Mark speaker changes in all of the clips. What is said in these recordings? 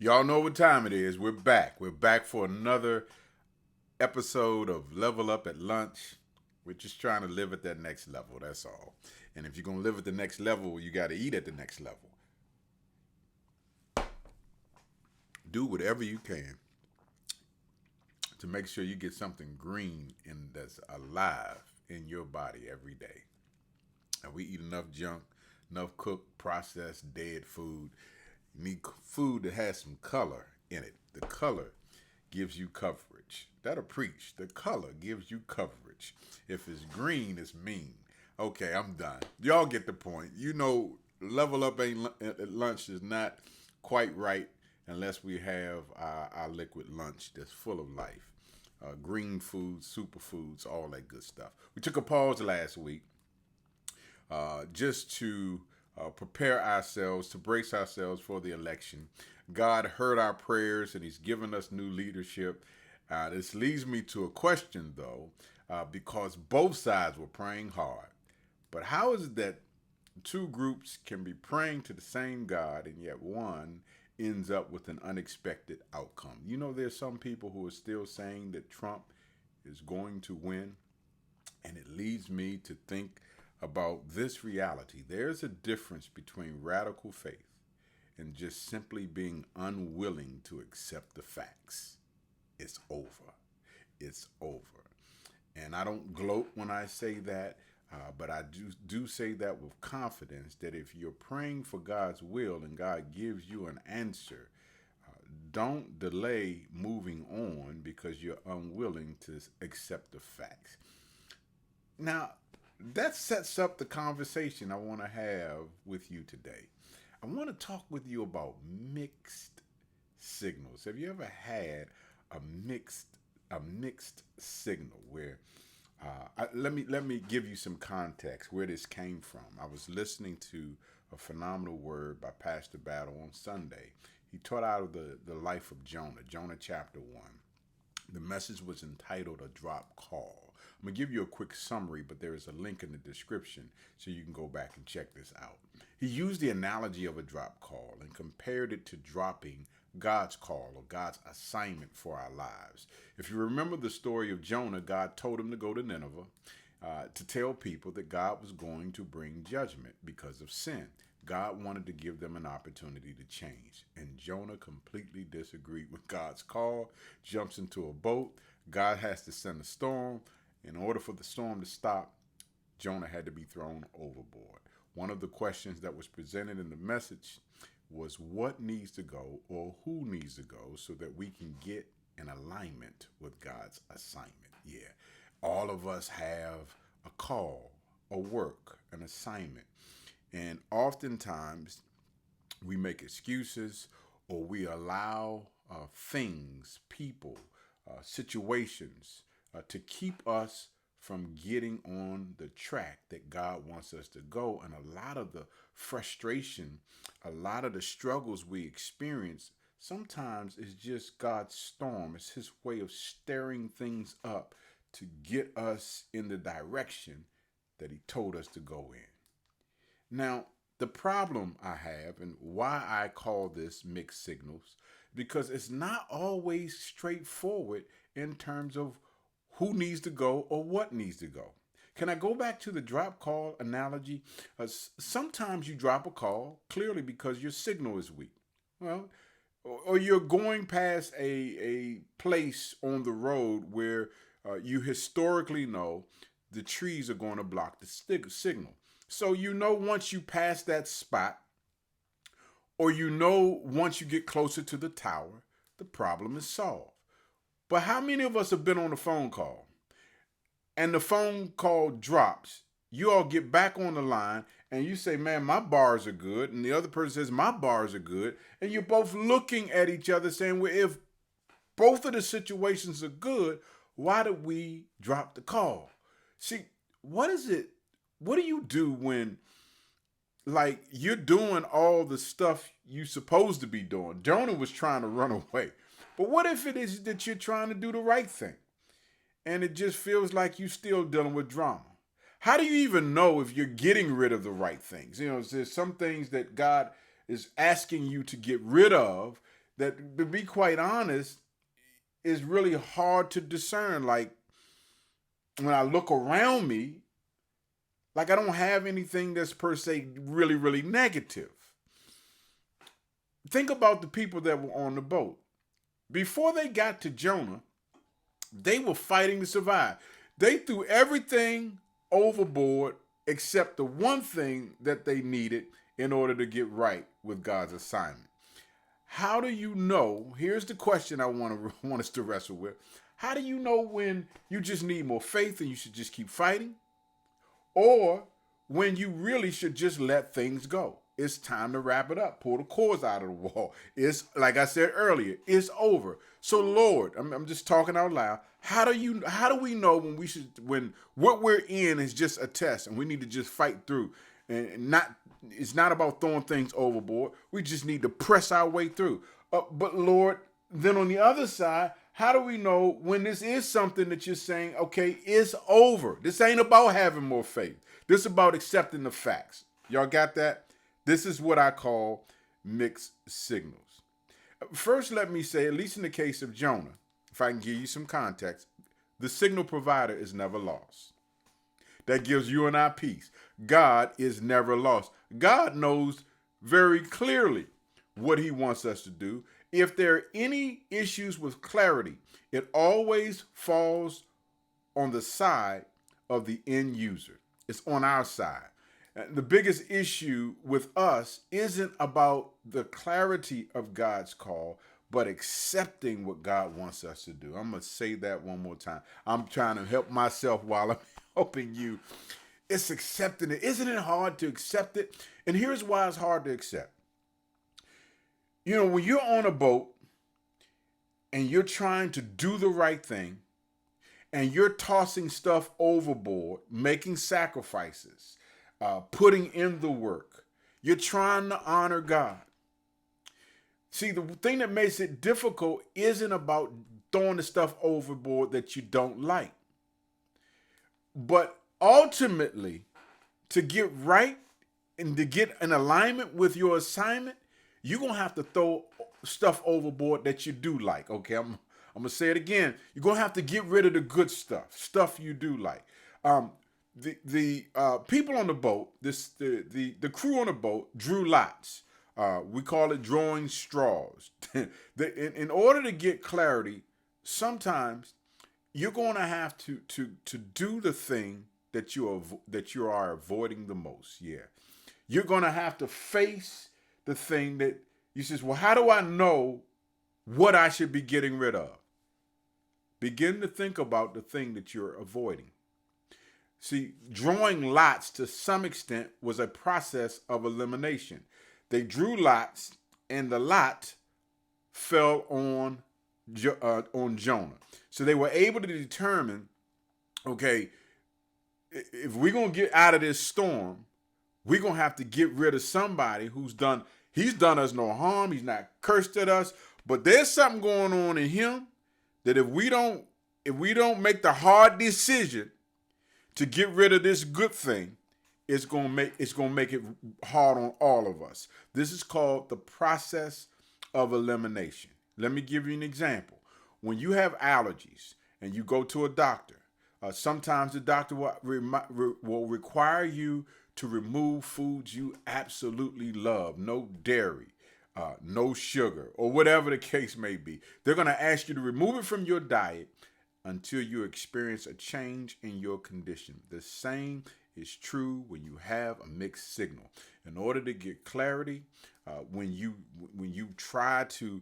Speaker 1: Y'all know what time it is. We're back. We're back for another episode of Level Up at Lunch. We're just trying to live at that next level. That's all. And if you're going to live at the next level, you got to eat at the next level. Do whatever you can to make sure you get something green and that's alive in your body every day. And we eat enough junk, enough cooked, processed, dead food. You need food that has some color in it. The color gives you coverage. That'll preach. The color gives you coverage. If it's green, it's mean. Okay, I'm done. Y'all get the point. You know, level up at lunch is not quite right unless we have our liquid lunch that's full of life. Green foods, superfoods, all that good stuff. We took a pause last week just to prepare ourselves, to brace ourselves for the election. God heard our prayers and He's given us new leadership. This leads me to a question, though, because both sides were praying hard. But how is it that two groups can be praying to the same God and yet one ends up with an unexpected outcome? You know, there's some people who are still saying that Trump is going to win, and it leads me to think about this reality. There's a difference between radical faith and just simply being unwilling to accept the facts. It's over. It's over. And I don't gloat when I say that, but I do say that with confidence that if you're praying for God's will and God gives you an answer, don't delay moving on because you're unwilling to accept the facts. Now, that sets up the conversation I want to have with you today. I want to talk with you about mixed signals. Have you ever had a mixed signal where let me give you some context where this came from. I was listening to a phenomenal word by Pastor Battle on Sunday. He taught out of the life of Jonah chapter 1. The message was entitled A Drop Call. I'm going to give you a quick summary, but there is a link in the description so you can go back and check this out. He used the analogy of a drop call and compared it to dropping God's call or God's assignment for our lives. If you remember the story of Jonah, God told him to go to Nineveh to tell people that God was going to bring judgment because of sin. God wanted to give them an opportunity to change. And Jonah completely disagreed with God's call, jumps into a boat. God has to send a storm. In order for the storm to stop, Jonah had to be thrown overboard. One of the questions that was presented in the message was what needs to go or who needs to go so that we can get in alignment with God's assignment. Yeah, all of us have a call, a work, an assignment. And oftentimes we make excuses or we allow things, people, situations to keep us from getting on the track that God wants us to go. And a lot of the frustration, a lot of the struggles we experience, sometimes is just God's storm. It's His way of stirring things up to get us in the direction that He told us to go in. Now, the problem I have and why I call this mixed signals, because it's not always straightforward in terms of who needs to go or what needs to go. Can I go back to the drop call analogy? Sometimes you drop a call clearly because your signal is weak. Well, or you're going past a place on the road where you historically know the trees are going to block the signal. So you know once you pass that spot, or you know once you get closer to the tower, the problem is solved. But how many of us have been on a phone call and the phone call drops? You all get back on the line and you say, man, my bars are good. And the other person says, my bars are good. And you're both looking at each other saying, well, if both of the situations are good, why did we drop the call? See, what is it? What do you do when, like, you're doing all the stuff you're supposed to be doing? Jonah was trying to run away. But what if it is that you're trying to do the right thing and it just feels like you're still dealing with drama? How do you even know if you're getting rid of the right things? You know, there's some things that God is asking you to get rid of that, to be quite honest, is really hard to discern. Like when I look around me, like I don't have anything that's per se really, really negative. Think about the people that were on the boat. Before they got to Jonah, they were fighting to survive. They threw everything overboard except the one thing that they needed in order to get right with God's assignment. How do you know? Here's the question I want us to wrestle with. How do you know when you just need more faith and you should just keep fighting? Or when you really should just let things go? It's time to wrap it up. Pull the cords out of the wall. It's like I said earlier, it's over. So Lord, I'm just talking out loud. How do we know when what we're in is just a test and we need to just fight through and not it's not about throwing things overboard. We just need to press our way through. But Lord, then on the other side, how do we know when this is something that you're saying, okay, it's over? This ain't about having more faith. This is about accepting the facts. Y'all got that? This is what I call mixed signals. First, let me say, at least in the case of Jonah, if I can give you some context, the signal provider is never lost. That gives you and I peace. God is never lost. God knows very clearly what he wants us to do. If there are any issues with clarity, it always falls on the side of the end user. It's on our side. The biggest issue with us isn't about the clarity of God's call, but accepting what God wants us to do. I'm going to say that one more time. I'm trying to help myself while I'm helping you. It's accepting it. Isn't it hard to accept it? And here's why it's hard to accept. You know, when you're on a boat and you're trying to do the right thing and you're tossing stuff overboard, making sacrifices, putting in the work, you're trying to honor God. See, the thing that makes it difficult isn't about throwing the stuff overboard that you don't like. But ultimately, to get right and to get in alignment with your assignment, you're going to have to throw stuff overboard that you do like. Okay, I'm going to say it again. You're going to have to get rid of the good stuff you do like. The people on the boat, the crew on the boat drew lots. We call it drawing straws. In order to get clarity, sometimes you're going to have to do the thing that you are avoiding the most. Yeah, you're going to have to face the thing that you says, well, how do I know what I should be getting rid of? Begin to think about the thing that you're avoiding. See, drawing lots to some extent was a process of elimination. They drew lots, and the lot fell on Jonah. So they were able to determine, okay, if we're going to get out of this storm, we're going to have to get rid of somebody he's done us no harm. He's not cursed at us, but there's something going on in him that if we don't make the hard decision to get rid of this good thing, it's gonna make it hard on all of us. This is called the process of elimination. Let me give you an example. When you have allergies and you go to a doctor, sometimes the doctor will require you to remove foods you absolutely love. No dairy, no sugar, or whatever the case may be. They're going to ask you to remove it from your diet until you experience a change in your condition. The same is true when you have a mixed signal. In order to get clarity, when you try to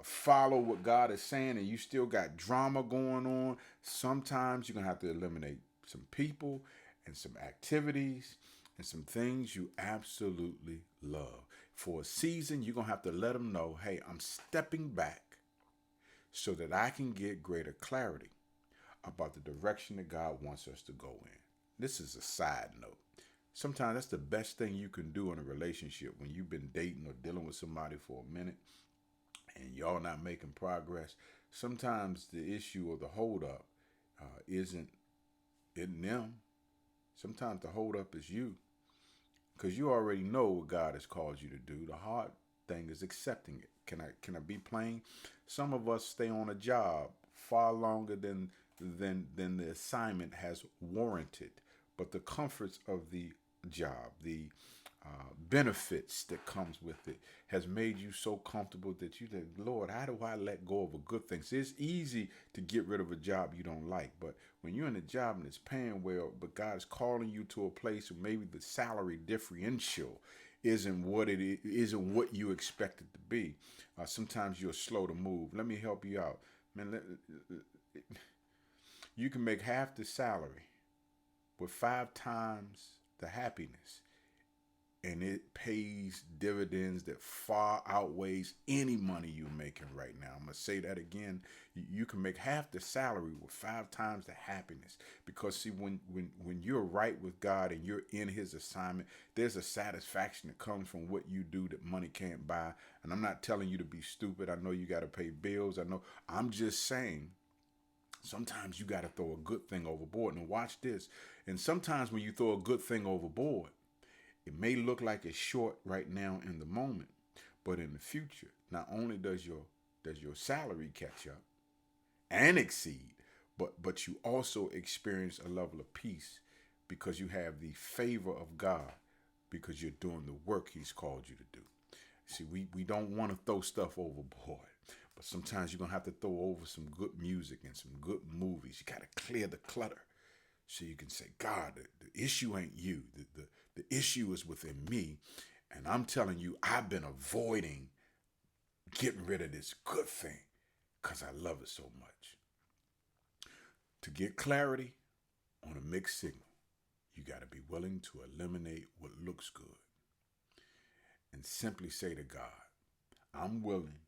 Speaker 1: follow what God is saying and you still got drama going on, sometimes you're going to have to eliminate some people and some activities and some things you absolutely love. For a season, you're going to have to let them know, hey, I'm stepping back so that I can get greater clarity about the direction that God wants us to go in. This is a side note. Sometimes that's the best thing you can do in a relationship when you've been dating or dealing with somebody for a minute and y'all not making progress. Sometimes the issue or the holdup isn't them. Sometimes the holdup is you, because you already know what God has called you to do. The hard thing is accepting it. Can I be plain? Some of us stay on a job far longer than the assignment has warranted, but the comforts of the job, the benefits that comes with it, has made you so comfortable that you think, Lord, how do I let go of a good thing? See, it's easy to get rid of a job you don't like, but when you're in a job and it's paying well, but God is calling you to a place where maybe the salary differential isn't what it is, isn't what you expect it to be. Sometimes you're slow to move. Let me help you out, man. You can make half the salary with 5 times the happiness, and it pays dividends that far outweighs any money you're making right now. I'm gonna say that again. You can make half the salary with 5 times the happiness, because see, when you're right with God and you're in His assignment, there's a satisfaction that comes from what you do that money can't buy. And I'm not telling you to be stupid. I know you got to pay bills. I know. I'm just saying, sometimes you got to throw a good thing overboard. And watch this. And sometimes when you throw a good thing overboard, it may look like it's short right now in the moment, but in the future, not only does your salary catch up and exceed, but you also experience a level of peace because you have the favor of God, because you're doing the work He's called you to do. See, we don't want to throw stuff overboard, but sometimes you're going to have to throw over some good music and some good movies. You got to clear the clutter so you can say, God, the issue ain't you. The issue is within me. And I'm telling you, I've been avoiding getting rid of this good thing because I love it so much. To get clarity on a mixed signal, you got to be willing to eliminate what looks good and simply say to God, I'm willing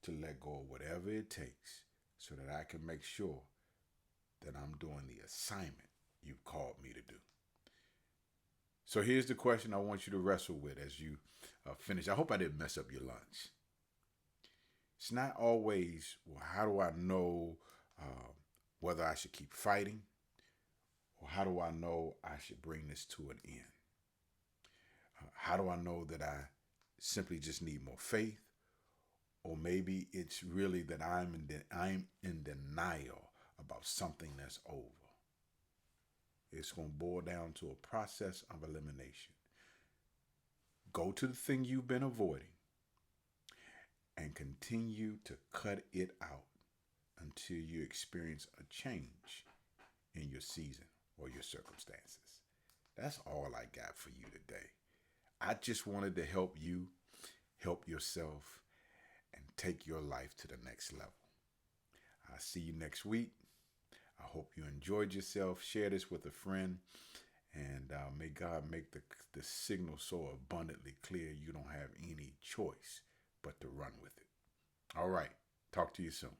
Speaker 1: to let go of whatever it takes so that I can make sure that I'm doing the assignment you've called me to do. So here's the question I want you to wrestle with as you finish. I hope I didn't mess up your lunch. It's not always, well, how do I know whether I should keep fighting, or how do I know I should bring this to an end? How do I know that I simply just need more faith, or maybe it's really that I'm in denial about something that's over? It's going to boil down to a process of elimination. Go to the thing you've been avoiding and continue to cut it out until you experience a change in your season or your circumstances. That's all I got for you today. I just wanted to help you, help yourself, and take your life to the next level. I'll see you next week. I hope you enjoyed yourself. Share this with a friend, and may God make the signal so abundantly clear you don't have any choice but to run with it. All right. Talk to you soon.